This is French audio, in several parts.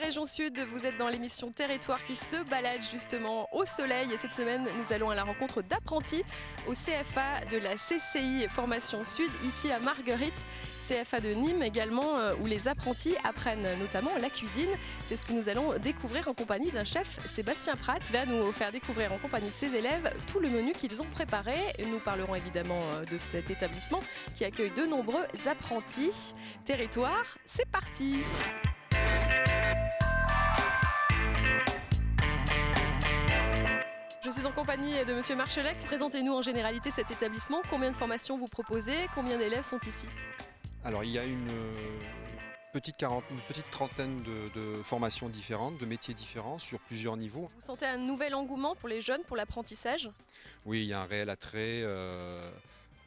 région Sud, vous êtes dans l'émission Territoire qui se balade justement au soleil. Et cette semaine, nous allons à la rencontre d'apprentis au CFA de la CCI Formation Sud, ici à Marguerite. CFA de Nîmes également, où les apprentis apprennent notamment la cuisine. C'est ce que nous allons découvrir en compagnie d'un chef, Sébastien Prat, qui va nous faire découvrir en compagnie de ses élèves tout le menu qu'ils ont préparé. Nous parlerons évidemment de cet établissement qui accueille de nombreux apprentis. Territoire, c'est parti! Je suis en compagnie de Monsieur Marchelec. Présentez-nous en généralité cet établissement. Combien de formations vous proposez? Combien d'élèves sont ici? Alors il y a une petite trentaine de formations différentes, de métiers différents sur plusieurs niveaux. Vous sentez un nouvel engouement pour les jeunes, pour l'apprentissage? Oui, il y a un réel attrait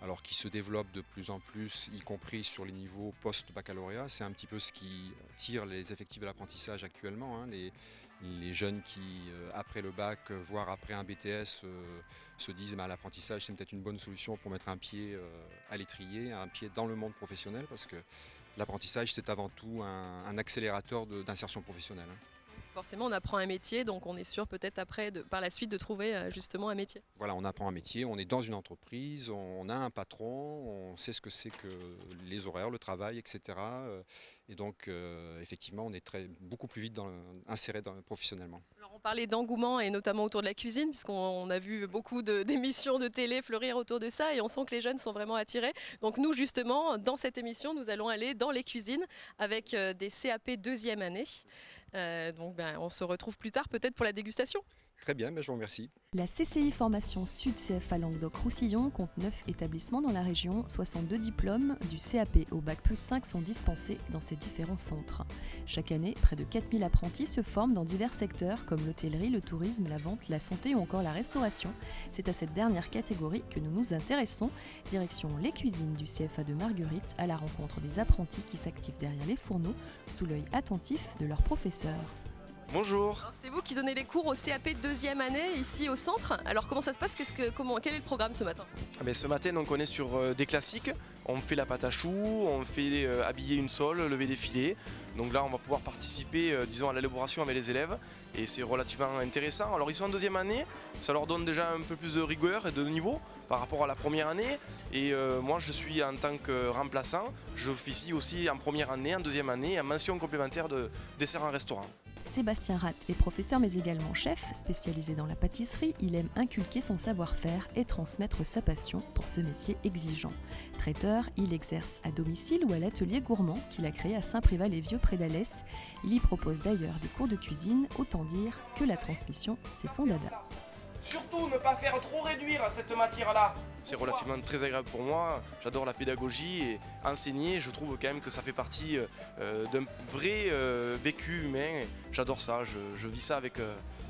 alors qui se développe de plus en plus, y compris sur les niveaux post-baccalauréat. C'est un petit peu ce qui tire les effectifs de l'apprentissage actuellement. Les jeunes qui, après le bac, voire après un BTS, se disent l'apprentissage c'est peut-être une bonne solution pour mettre un pied à l'étrier, un pied dans le monde professionnel, parce que l'apprentissage c'est avant tout un accélérateur d'insertion professionnelle. Forcément, on apprend un métier, donc on est sûr peut-être après, par la suite, de trouver justement un métier. Voilà, on apprend un métier, on est dans une entreprise, on a un patron, on sait ce que c'est que les horaires, le travail, etc. Et donc, effectivement, on est beaucoup plus vite inséré professionnellement. Alors, on parlait d'engouement et notamment autour de la cuisine, puisqu'on a vu beaucoup d'émissions de télé fleurir autour de ça et on sent que les jeunes sont vraiment attirés. Donc nous, justement, dans cette émission, nous allons aller dans les cuisines avec des CAP deuxième année. On se retrouve plus tard peut-être pour la dégustation. Très bien, je vous remercie. La CCI Formation Sud CFA Languedoc-Roussillon compte 9 établissements dans la région. 62 diplômes du CAP au Bac+5 sont dispensés dans ces différents centres. Chaque année, près de 4000 apprentis se forment dans divers secteurs comme l'hôtellerie, le tourisme, la vente, la santé ou encore la restauration. C'est à cette dernière catégorie que nous nous intéressons. Direction les cuisines du CFA de Marguerite à la rencontre des apprentis qui s'activent derrière les fourneaux sous l'œil attentif de leurs professeurs. Bonjour. C'est vous qui donnez les cours au CAP deuxième année ici au centre. Alors comment ça se passe? Quel est le programme ce matin? Ce matin donc, on est sur des classiques. On fait la pâte à choux, on fait habiller une sole, lever des filets. Donc là on va pouvoir participer à l'élaboration avec les élèves et c'est relativement intéressant. Alors ils sont en deuxième année, ça leur donne déjà un peu plus de rigueur et de niveau par rapport à la première année. Et moi je suis en tant que remplaçant, je officie aussi en première année, en deuxième année, en mention complémentaire de dessert en restaurant. Sébastien Rat est professeur mais également chef, spécialisé dans la pâtisserie. Il aime inculquer son savoir-faire et transmettre sa passion pour ce métier exigeant. Traiteur, il exerce à domicile ou à l'atelier gourmand qu'il a créé à Saint-Privat-les-Vieux près d'Alès. Il y propose d'ailleurs des cours de cuisine, autant dire que la transmission, c'est son dada. Surtout ne pas faire trop réduire cette matière-là. C'est relativement très agréable pour moi, j'adore la pédagogie et enseigner, je trouve quand même que ça fait partie d'un vrai vécu humain. J'adore ça, je vis ça avec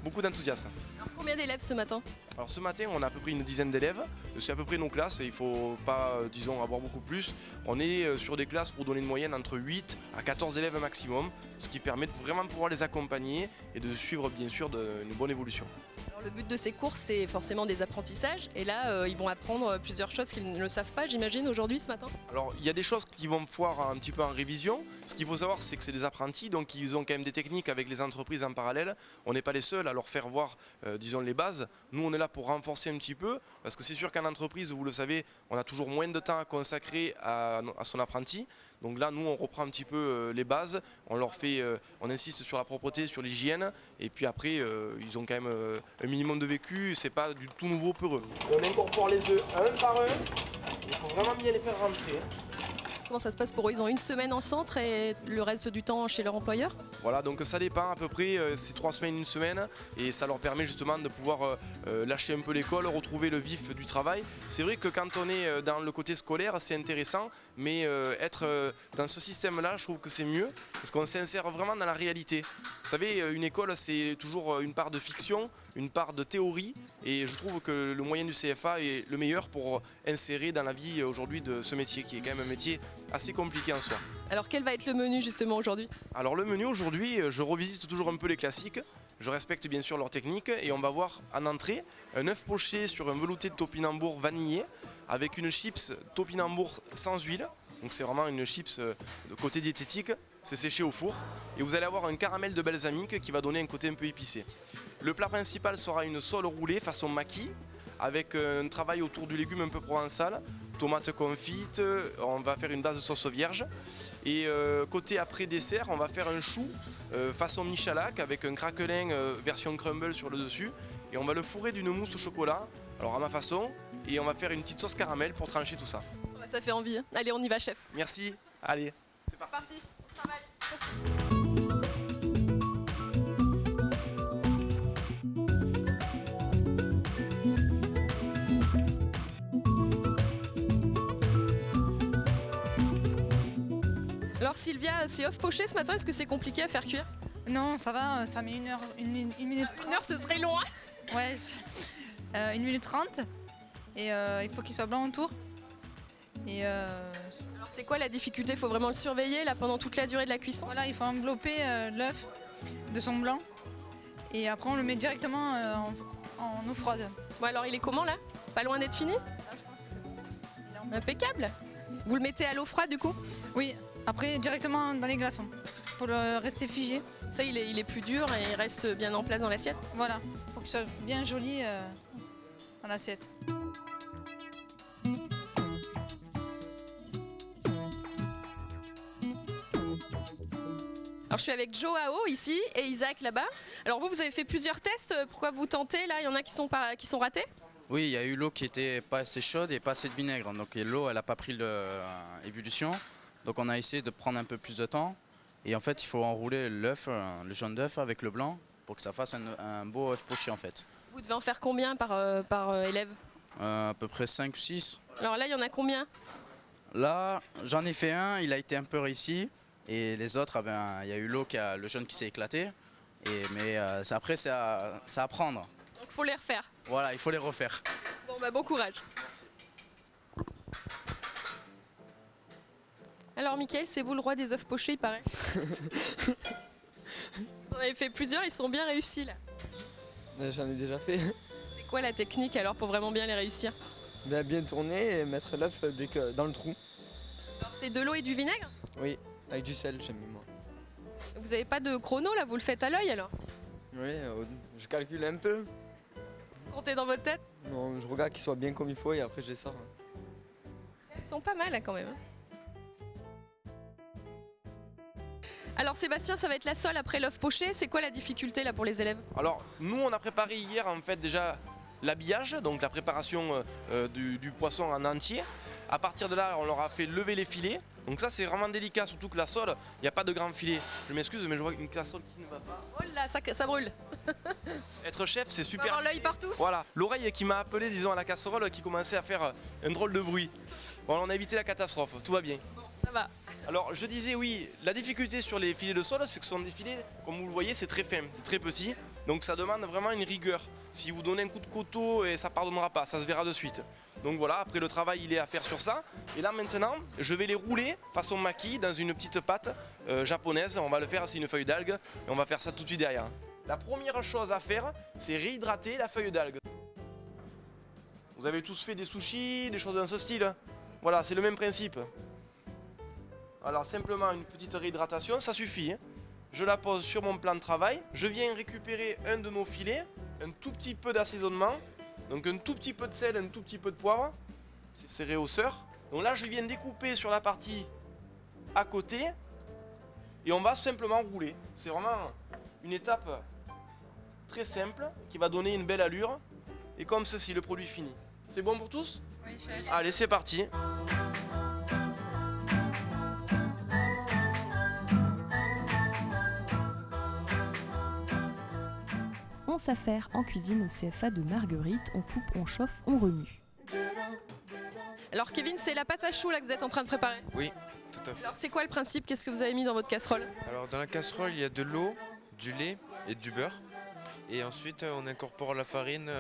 beaucoup d'enthousiasme. Alors, combien d'élèves ce matin? Alors ce matin on a à peu près une dizaine d'élèves, c'est à peu près nos classes, il ne faut pas avoir beaucoup plus. On est sur des classes pour donner une moyenne entre 8 à 14 élèves maximum, ce qui permet de vraiment pouvoir les accompagner et de suivre bien sûr une bonne évolution. Alors, le but de ces cours c'est forcément des apprentissages et là ils vont apprendre plusieurs choses qu'ils ne savent pas j'imagine aujourd'hui ce matin. Alors il y a des choses qui vont me voir un petit peu en révision. Ce qu'il faut savoir c'est que c'est des apprentis donc ils ont quand même des techniques avec les entreprises en parallèle. On n'est pas les seuls à leur faire voir les bases. Nous on est là pour renforcer un petit peu parce que c'est sûr qu'en entreprise vous le savez on a toujours moins de temps à consacrer à son apprenti. Donc là nous on reprend un petit peu les bases, on insiste sur la propreté, sur l'hygiène et puis après ils ont quand même un minimum de vécu, c'est pas du tout nouveau pour eux. On incorpore les œufs un par un, il faut vraiment bien les faire rentrer. Comment ça se passe pour eux? Ils ont une semaine en centre et le reste du temps chez leur employeur? Voilà, donc ça dépend à peu près, c'est 3 semaines, une semaine et ça leur permet justement de pouvoir lâcher un peu l'école, retrouver le vif du travail. C'est vrai que quand on est dans le côté scolaire c'est intéressant, mais être dans ce système-là je trouve que c'est mieux parce qu'on s'insère vraiment dans la réalité. Vous savez, une école c'est toujours une part de fiction, une part de théorie et je trouve que le moyen du CFA est le meilleur pour insérer dans la vie aujourd'hui de ce métier qui est quand même un métier assez compliqué en soi. Alors quel va être le menu justement aujourd'hui? Alors le menu aujourd'hui, je revisite toujours un peu les classiques, je respecte bien sûr leur technique et on va voir en entrée un œuf poché sur un velouté de topinambour vanillé avec une chips topinambour sans huile. Donc c'est vraiment une chips de côté diététique, c'est séché au four. Et vous allez avoir un caramel de balsamique qui va donner un côté un peu épicé. Le plat principal sera une sole roulée façon maquis, avec un travail autour du légume un peu provençal, tomates confites, on va faire une base de sauce vierge. Et côté après dessert, on va faire un chou façon Michalak avec un craquelin version crumble sur le dessus. Et on va le fourrer d'une mousse au chocolat, alors à ma façon, et on va faire une petite sauce caramel pour trancher tout ça. Ça fait envie. Allez, on y va, chef. Merci, allez, c'est parti. Parti, on travaille. Alors Sylvia, c'est off poché ce matin, est-ce que c'est compliqué à faire cuire? Non, ça va, ça met 1 heure, 1 minute 30. Une heure, ce serait long, hein? Ouais, 1 minute 30. Et il faut qu'il soit blanc autour. Et Alors c'est quoi la difficulté? Il faut vraiment le surveiller là pendant toute la durée de la cuisson? voilà, il faut envelopper l'œuf de son blanc. Et après, on le met directement en eau froide. Bon alors il est comment là? Pas loin d'être fini? Impeccable. Vous le mettez à l'eau froide du coup? Oui, après, directement dans les glaçons. Pour le rester figé. Ça il est plus dur et il reste bien en place dans l'assiette. Voilà, pour qu'il soit bien joli dans l'assiette. Alors je suis avec Joao ici et Isaac là-bas. Alors vous avez fait plusieurs tests, pourquoi vous tentez là? Il y en a qui sont ratés? Oui, il y a eu l'eau qui était pas assez chaude et pas assez de vinaigre. Donc l'eau, elle n'a pas pris l'ébullition. Donc on a essayé de prendre un peu plus de temps. Et en fait, il faut enrouler l'œuf, le jaune d'œuf avec le blanc pour que ça fasse un beau œuf poché en fait. Vous devez en faire combien par élève? À peu près 5 ou 6. Alors là, il y en a combien? Là, j'en ai fait un, il a été un peu réussi. Et les autres, il y a eu le jaune qui s'est éclaté. Mais après, c'est à apprendre. Donc il faut les refaire. Voilà, il faut les refaire. Bon bah bon courage. Alors Mickaël, c'est vous le roi des œufs pochés, il paraît. Vous en avez fait plusieurs, ils sont bien réussis là. J'en ai déjà fait. C'est quoi la technique alors pour vraiment bien les réussir? Bien tourner et mettre l'œuf dans le trou. Alors, c'est de l'eau et du vinaigre? Oui, avec du sel, j'aime moi. Vous n'avez pas de chrono là, vous le faites à l'œil alors? Oui, je calcule un peu. Vous comptez dans votre tête? Non, je regarde qu'il soit bien comme il faut et après je les sors. Ils sont pas mal là quand même. Alors Sébastien, ça va être la sole après l'œuf poché. C'est quoi la difficulté là pour les élèves? Alors nous on a préparé hier en fait déjà l'habillage, donc la préparation du poisson en entier. À partir de là on leur a fait lever les filets. Donc ça c'est vraiment délicat, surtout que la sole, il n'y a pas de grand filet. Je m'excuse mais je vois une casserole qui ne va pas. Oh là, ça brûle. Être chef c'est On va super. avoir l'œil partout. Voilà, l'oreille qui m'a appelé disons à la casserole qui commençait à faire un drôle de bruit. Bon on a évité la catastrophe, tout va bien. Ça va. Alors je disais oui, la difficulté sur les filets de sole c'est que ce sont des filets, comme vous le voyez c'est très fin, c'est très petit. Donc ça demande vraiment une rigueur. Si vous donnez un coup de couteau, ça ne pardonnera pas, ça se verra de suite. Donc voilà, après le travail il est à faire sur ça. Et là maintenant, je vais les rouler façon maquis dans une petite pâte japonaise. On va le faire, c'est une feuille d'algue et on va faire ça tout de suite derrière. La première chose à faire, c'est réhydrater la feuille d'algue. Vous avez tous fait des sushis, des choses dans ce style. Voilà, c'est le même principe. Alors simplement une petite réhydratation, ça suffit. Je la pose sur mon plan de travail. Je viens récupérer un de nos filets, un tout petit peu d'assaisonnement. Donc un tout petit peu de sel, un tout petit peu de poivre. C'est réhausseur. Donc là je viens découper sur la partie à côté. Et on va simplement rouler. C'est vraiment une étape très simple qui va donner une belle allure. Et comme ceci, le produit fini. C'est bon pour tous? Oui, chef. Allez, c'est parti. On s'affaire en cuisine au CFA de Marguerite, on coupe, on chauffe, on remue. Alors Kevin, c'est la pâte à choux là que vous êtes en train de préparer. Oui, tout à fait. Alors c'est quoi le principe? Qu'est-ce que vous avez mis dans votre casserole? Alors dans la casserole, il y a de l'eau, du lait et du beurre. Et ensuite, on incorpore la farine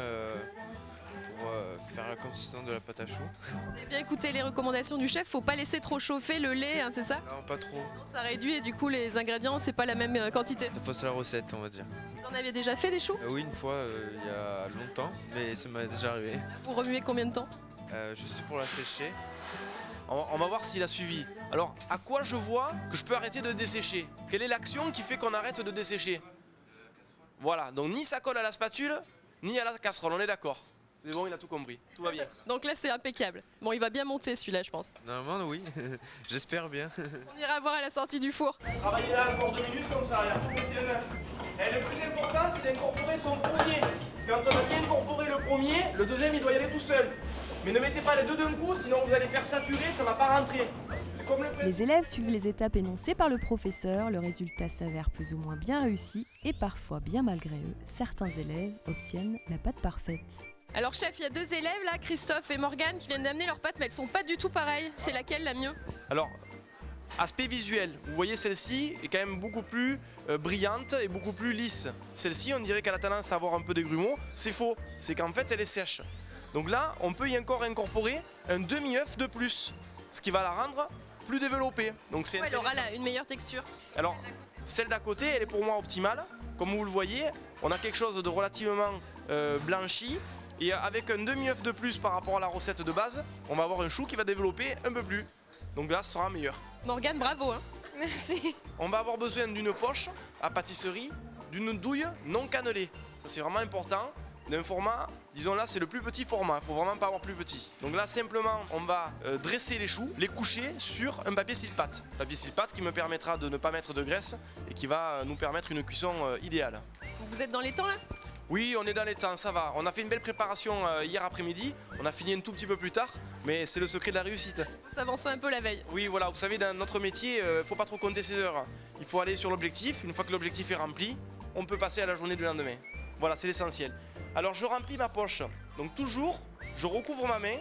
pour faire la consistance de la pâte à choux. Vous avez bien écouté les recommandations du chef, faut pas laisser trop chauffer le lait, hein, c'est ça? Non, pas trop. Ça réduit et du coup les ingrédients, c'est pas la même quantité. Ça fausse la recette, on va dire. Vous en aviez déjà fait des choux? Oui, une fois, il y a longtemps, mais ça m'est déjà arrivé. Vous remuez combien de temps? Juste pour la sécher. On va voir s'il a suivi. Alors, à quoi je vois que je peux arrêter de dessécher? Quelle est l'action qui fait qu'on arrête de dessécher? Voilà, donc ni ça colle à la spatule, ni à la casserole, on est d'accord. C'est bon, il a tout compris, tout va bien. Donc là, c'est impeccable. Bon, il va bien monter celui-là, je pense. Normalement, oui. J'espère bien. On ira voir à la sortie du four. Travaillez là encore 2 minutes comme ça, regarde, mettez un œuf. Et le plus important, c'est d'incorporer son premier. Quand on a bien incorporé le premier, le deuxième, il doit y aller tout seul. Mais ne mettez pas les deux d'un coup, sinon vous allez faire saturer, ça va pas rentrer. C'est comme le principe. Les élèves suivent les étapes énoncées par le professeur, le résultat s'avère plus ou moins bien réussi et parfois, bien malgré eux, certains élèves obtiennent la pâte parfaite. Alors chef, il y a 2 élèves là, Christophe et Morgane, qui viennent d'amener leurs pâtes, mais elles sont pas du tout pareilles. C'est laquelle la mieux? Alors, aspect visuel, vous voyez celle-ci est quand même beaucoup plus brillante et beaucoup plus lisse. Celle-ci, on dirait qu'elle a tendance à avoir un peu des grumeaux. C'est faux, c'est qu'en fait elle est sèche. Donc là, on peut y encore incorporer un demi-œuf de plus, ce qui va la rendre plus développée. Donc c'est Elle aura là une meilleure texture. Alors, celle d'à côté, elle est pour moi optimale. Comme vous le voyez, on a quelque chose de relativement blanchi. Et avec un demi-œuf de plus par rapport à la recette de base, on va avoir un chou qui va développer un peu plus. Donc là, ce sera meilleur. Morgane, bravo hein. Merci. On va avoir besoin d'une poche à pâtisserie, d'une douille non cannelée. Ça, c'est vraiment important. D'un format, disons là, c'est le plus petit format. Il faut vraiment pas avoir plus petit. Donc là, simplement, on va dresser les choux, les coucher sur un papier cile-pâte. Papier cile-pâte qui me permettra de ne pas mettre de graisse et qui va nous permettre une cuisson idéale. Vous êtes dans les temps là? Oui, on est dans les temps, ça va. On a fait une belle préparation hier après-midi. On a fini un tout petit peu plus tard, mais c'est le secret de la réussite. Vous avancez un peu la veille. Oui, voilà, vous savez, dans notre métier, il ne faut pas trop compter ses heures. Il faut aller sur l'objectif. Une fois que l'objectif est rempli, on peut passer à la journée du lendemain. Voilà, c'est l'essentiel. Alors, je remplis ma poche. Donc, toujours, je recouvre ma main,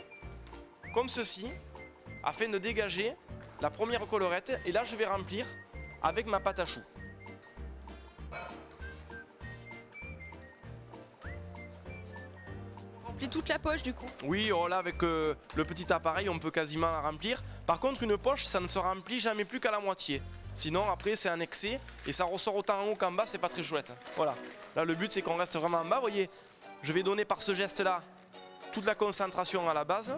comme ceci, afin de dégager la première collerette. Et là, je vais remplir avec ma pâte à choux. Remplis toute la poche du coup. Oui, oh là, avec le petit appareil, on peut quasiment la remplir. Par contre, une poche, ça ne se remplit jamais plus qu'à la moitié. Sinon, après, c'est un excès et ça ressort autant en haut qu'en bas, c'est pas très chouette. Voilà. Là, le but, c'est qu'on reste vraiment en bas. Vous voyez, je vais donner par ce geste-là toute la concentration à la base.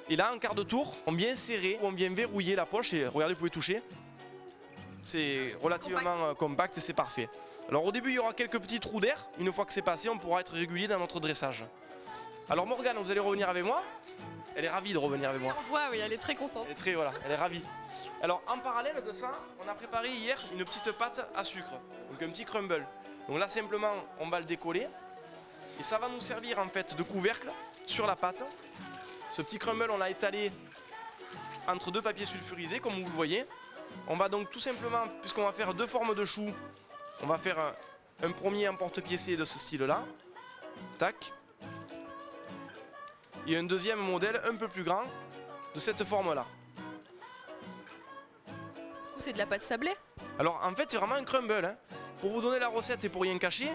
Et là, en quart de tour, on vient serrer, on vient verrouiller la poche. Et regardez, vous pouvez toucher. C'est relativement compact et c'est parfait. Alors, au début, il y aura quelques petits trous d'air. Une fois que c'est passé, on pourra être régulier dans notre dressage. Alors, Morgane, vous allez revenir avec moi. Elle est ravie de revenir avec moi. On voit, oui, elle est très contente. Elle est ravie. Alors en parallèle de ça, on a préparé hier une petite pâte à sucre, donc un petit crumble. Donc là simplement, on va le décoller et ça va nous servir en fait de couvercle sur la pâte. Ce petit crumble, on l'a étalé entre 2 papiers sulfurisés, comme vous le voyez. On va donc tout simplement, puisqu'on va faire 2 formes de choux, on va faire un premier emporte-pièce de ce style-là. Tac. Et un deuxième modèle un peu plus grand de cette forme-là. C'est de la pâte sablée. Alors en fait c'est vraiment un crumble. Hein. Pour vous donner la recette et pour rien cacher,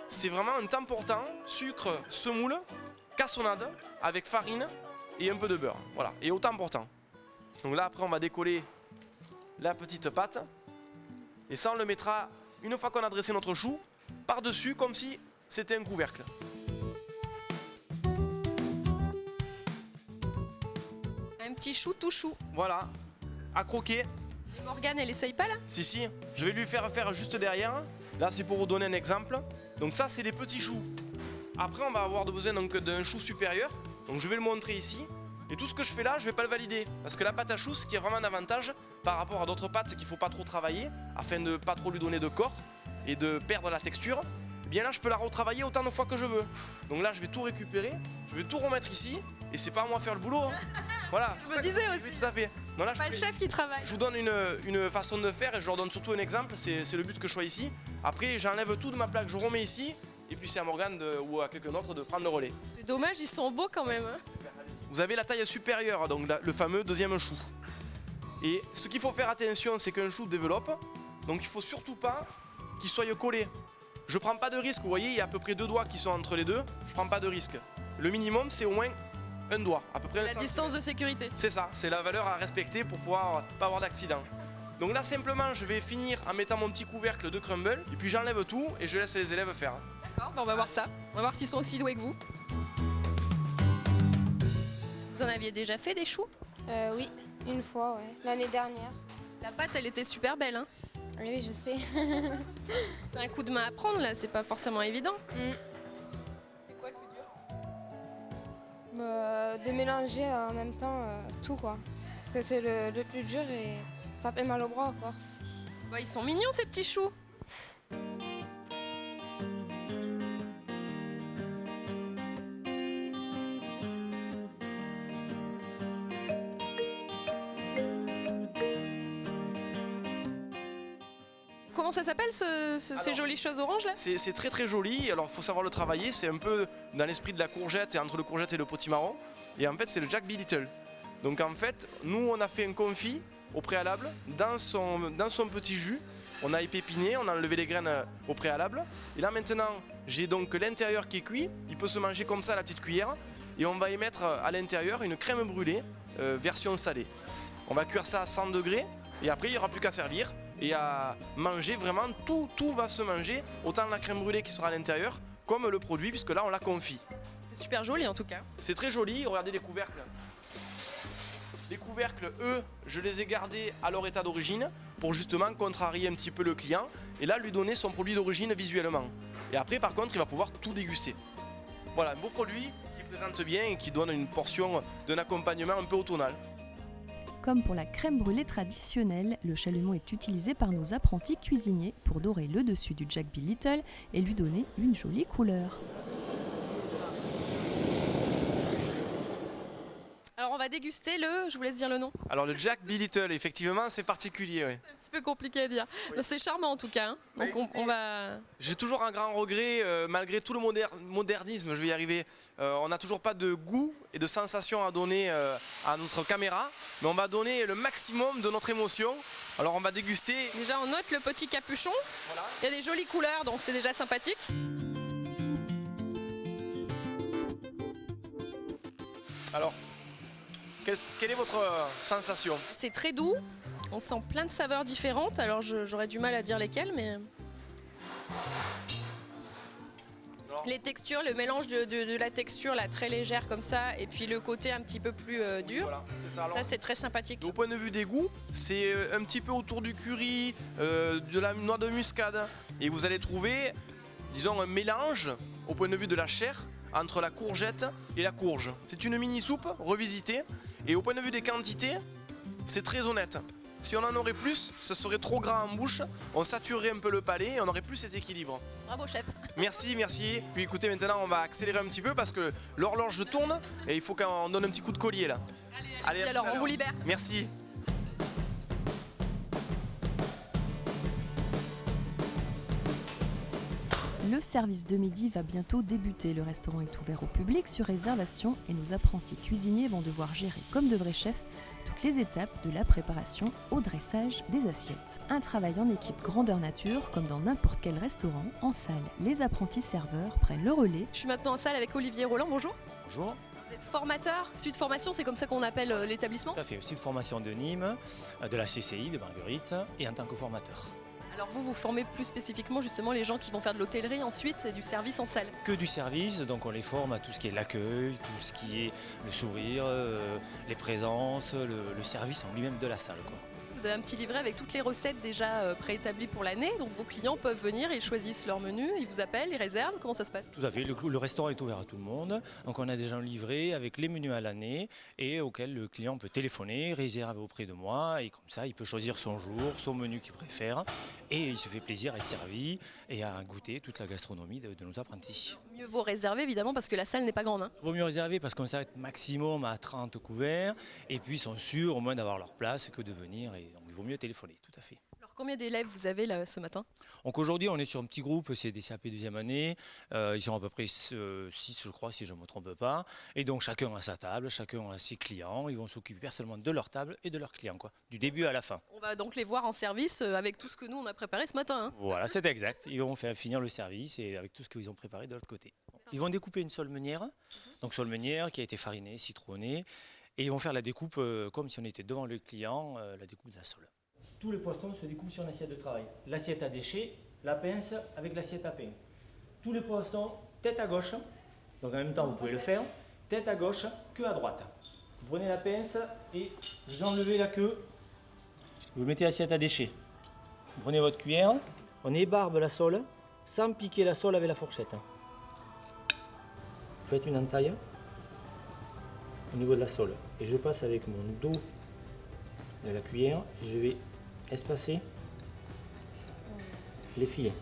c'est vraiment un temps portant, sucre, semoule, cassonade avec farine et un peu de beurre. Voilà, et au temps portant. Donc là après on va décoller la petite pâte. Et ça on le mettra, une fois qu'on a dressé notre chou, par-dessus comme si c'était un couvercle. Un petit chou tout chou. Voilà, à croquer. Et Morgane, elle essaye pas là? Si, je vais lui faire juste derrière. Là, c'est pour vous donner un exemple. Donc ça, c'est les petits choux. Après, on va avoir besoin d'un chou supérieur. Donc je vais le montrer ici. Et tout ce que je fais là, je vais pas le valider. Parce que la pâte à choux, ce qui est vraiment un avantage par rapport à d'autres pâtes, c'est qu'il faut pas trop travailler afin de pas trop lui donner de corps et de perdre la texture. Et bien là, je peux la retravailler autant de fois que je veux. Donc là, je vais tout récupérer. Je vais tout remettre ici. Et c'est pas à moi de faire le boulot. Hein. Voilà. Je me disais aussi. Oui, tout à fait. Non, là, Pas le chef qui travaille. je vous donne une façon de faire et je leur donne surtout un exemple, c'est le but que je sois ici. Après j'enlève tout de ma plaque, je remets ici et puis c'est à Morgane ou à quelqu'un d'autre de prendre le relais. C'est dommage, ils sont beaux quand même. Hein. Vous avez la taille supérieure, donc le fameux deuxième chou. Et ce qu'il faut faire attention, c'est qu'un chou développe, donc il faut surtout pas qu'il soit collé. Je prends pas de risque, vous voyez, il y a à peu près 2 doigts qui sont entre les deux, je prends pas de risque. Le minimum c'est au moins un doigt, à peu près La distance de sécurité. C'est ça, c'est la valeur à respecter pour pouvoir pas avoir d'accident. Donc là simplement je vais finir en mettant mon petit couvercle de crumble et puis j'enlève tout et je laisse les élèves faire. D'accord, on va voir ça. On va voir s'ils sont aussi doués que vous. Vous en aviez déjà fait des choux? Oui, une fois, ouais. L'année dernière. La pâte, elle était super belle, hein. Oui, je sais. C'est un coup de main à prendre, là, c'est pas forcément évident. C'est quoi le plus dur? De mélanger en même temps tout, quoi. Parce que c'est le plus dur et ça fait mal au bras à force. Bah, ils sont mignons, ces petits choux. Comment ça s'appelle ces jolies choses oranges là? C'est très très joli, alors il faut savoir le travailler, c'est un peu dans l'esprit de la courgette et entre le courgette et le potimarron. Et en fait c'est le Jack B. Little. Donc en fait, nous on a fait un confit au préalable dans son petit jus. On a épiné, on a enlevé les graines au préalable. Et là maintenant, j'ai donc l'intérieur qui est cuit, il peut se manger comme ça à la petite cuillère. Et on va y mettre à l'intérieur une crème brûlée version salée. On va cuire ça à 100 degrés et après il n'y aura plus qu'à servir. Et à manger, vraiment tout va se manger, autant la crème brûlée qui sera à l'intérieur comme le produit, puisque là on l'a confit. C'est super joli en tout cas. C'est très joli, regardez les couvercles. Les couvercles, eux, je les ai gardés à leur état d'origine pour justement contrarier un petit peu le client et là lui donner son produit d'origine visuellement. Et après par contre il va pouvoir tout déguster. Voilà, un beau produit qui présente bien et qui donne une portion d'un accompagnement un peu automnal. Comme pour la crème brûlée traditionnelle, le chalumeau est utilisé par nos apprentis cuisiniers pour dorer le dessus du Jack B. Little et lui donner une jolie couleur. Alors on va déguster je vous laisse dire le nom. Alors le Jack B. Little, effectivement, c'est particulier. Ouais. C'est un petit peu compliqué à dire. Oui. C'est charmant en tout cas. Hein. Donc on va... J'ai toujours un grand regret, malgré tout le modernisme, je vais y arriver. On n'a toujours pas de goût et de sensation à donner à notre caméra, mais on va donner le maximum de notre émotion. Alors on va déguster. Déjà on note le petit capuchon. Voilà. Il y a des jolies couleurs, donc c'est déjà sympathique. Alors, quelle est votre sensation? C'est très doux, on sent plein de saveurs différentes, alors j'aurais du mal à dire lesquelles, mais... Les textures, le mélange de la texture là, très légère comme ça, et puis le côté un petit peu plus dur, voilà, ça c'est très sympathique. Au point de vue des goûts, c'est un petit peu autour du curry, de la noix de muscade, et vous allez trouver, disons, un mélange, au point de vue de la chair, entre la courgette et la courge. C'est une mini soupe revisitée, et au point de vue des quantités, c'est très honnête. Si on en aurait plus, ce serait trop gras en bouche, on saturerait un peu le palais et on aurait plus cet équilibre. Bravo chef. Merci. Puis écoutez, maintenant on va accélérer un petit peu parce que l'horloge tourne et il faut qu'on donne un petit coup de collier là. Allez alors on vous libère. Merci. Le service de midi va bientôt débuter. Le restaurant est ouvert au public sur réservation et nos apprentis cuisiniers vont devoir gérer comme de vrais chefs toutes les étapes de la préparation au dressage des assiettes. Un travail en équipe grandeur nature, comme dans n'importe quel restaurant. En salle, les apprentis serveurs prennent le relais. Je suis maintenant en salle avec Olivier Roland, bonjour. Bonjour. Vous êtes formateur, Sud Formation, c'est comme ça qu'on appelle l'établissement? Tout à fait, Sud Formation de Nîmes, de la CCI de Marguerite et en tant que formateur. Alors vous formez plus spécifiquement justement les gens qui vont faire de l'hôtellerie ensuite et du service en salle? Que du service, donc on les forme à tout ce qui est l'accueil, tout ce qui est le sourire, les présences, le service en lui-même de la salle, quoi. Vous avez un petit livret avec toutes les recettes déjà préétablies pour l'année, donc vos clients peuvent venir, ils choisissent leur menu, ils vous appellent, ils réservent, comment ça se passe? Tout à fait, le restaurant est ouvert à tout le monde, donc on a déjà un livret avec les menus à l'année et auquel le client peut téléphoner, réserver auprès de moi et comme ça il peut choisir son jour, son menu qu'il préfère et il se fait plaisir à être servi et à goûter toute la gastronomie de nos apprentis. Mieux vaut réserver évidemment parce que la salle n'est pas grande. Hein. Vaut mieux réserver parce qu'on s'arrête maximum à 30 couverts et puis ils sont sûrs au moins d'avoir leur place que de venir et donc il vaut mieux téléphoner, tout à fait. Alors combien d'élèves vous avez là ce matin? Donc aujourd'hui on est sur un petit groupe, c'est des CAP deuxième année, ils sont à peu près 6 je crois si je ne me trompe pas, et donc chacun a sa table, chacun a ses clients, ils vont s'occuper personnellement de leur table et de leurs clients, quoi, du début à la fin. On va donc les voir en service avec tout ce que nous on a préparé ce matin. Hein. Voilà, c'est exact, ils vont faire finir le service et avec tout ce qu'ils ont préparé de l'autre côté. Ils vont découper une sole meunière, donc sole meunière qui a été farinée, citronnée, et ils vont faire la découpe comme si on était devant le client, la découpe de la sole. Tous les poissons se découpent sur une assiette de travail. L'assiette à déchets, la pince avec l'assiette à pain. Tous les poissons, tête à gauche, donc en même temps vous pouvez le faire, tête à gauche, queue à droite. Vous prenez la pince Et vous enlevez la queue, vous mettez l'assiette à déchets. Vous prenez votre cuillère, on ébarbe la sole sans piquer la sole avec la fourchette. Vous faites une entaille au niveau de la sole. Et je passe avec mon dos de la cuillère, je vais espacer les filets.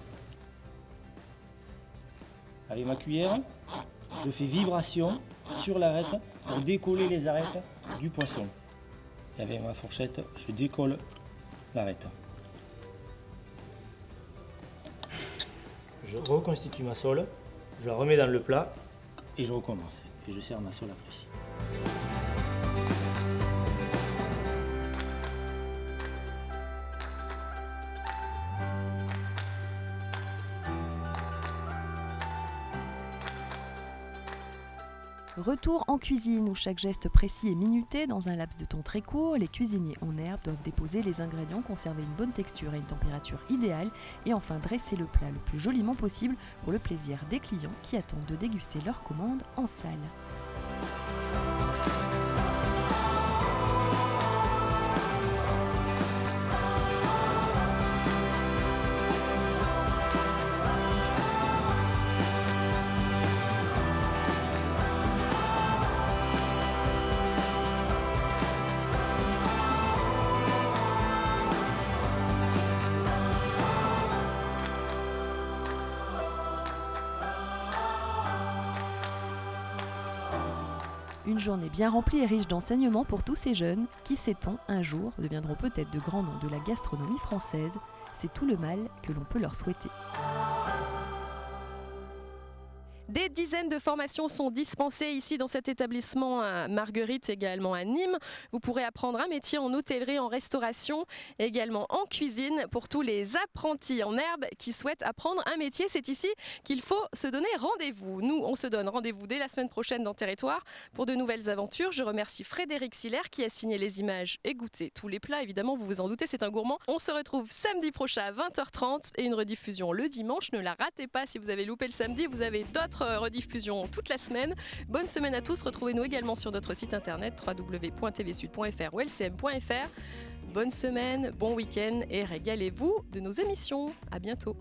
Avec ma cuillère, je fais vibration sur l'arête pour décoller les arêtes du poisson. Et avec ma fourchette, je décolle l'arête. Je reconstitue ma sole, je la remets dans le plat et je recommence. Et je sers ma sole après. Retour en cuisine où chaque geste précis est minuté dans un laps de temps très court. Les cuisiniers en herbe doivent déposer les ingrédients, conserver une bonne texture et une température idéale et enfin dresser le plat le plus joliment possible pour le plaisir des clients qui attendent de déguster leur commande en salle. Une journée bien remplie et riche d'enseignements pour tous ces jeunes qui, sait-on, un jour deviendront peut-être de grands noms de la gastronomie française. C'est tout le mal que l'on peut leur souhaiter. Des dizaines de formations sont dispensées ici dans cet établissement à Marguerite, également à Nîmes. Vous pourrez apprendre un métier en hôtellerie, en restauration, également en cuisine pour tous les apprentis en herbe qui souhaitent apprendre un métier. C'est ici qu'il faut se donner rendez-vous. Nous, on se donne rendez-vous dès la semaine prochaine dans Territoire pour de nouvelles aventures. Je remercie Frédéric Siller qui a signé les images et goûté tous les plats. Évidemment, vous vous en doutez, c'est un gourmand. On se retrouve samedi prochain à 20h30 et une rediffusion le dimanche. Ne la ratez pas si vous avez loupé le samedi. Vous avez d'autres rediffusions toute la semaine. Bonne semaine à tous. Retrouvez-nous également sur notre site internet www.tvsud.fr ou lcm.fr. Bonne semaine, bon week-end et régalez-vous de nos émissions. À bientôt.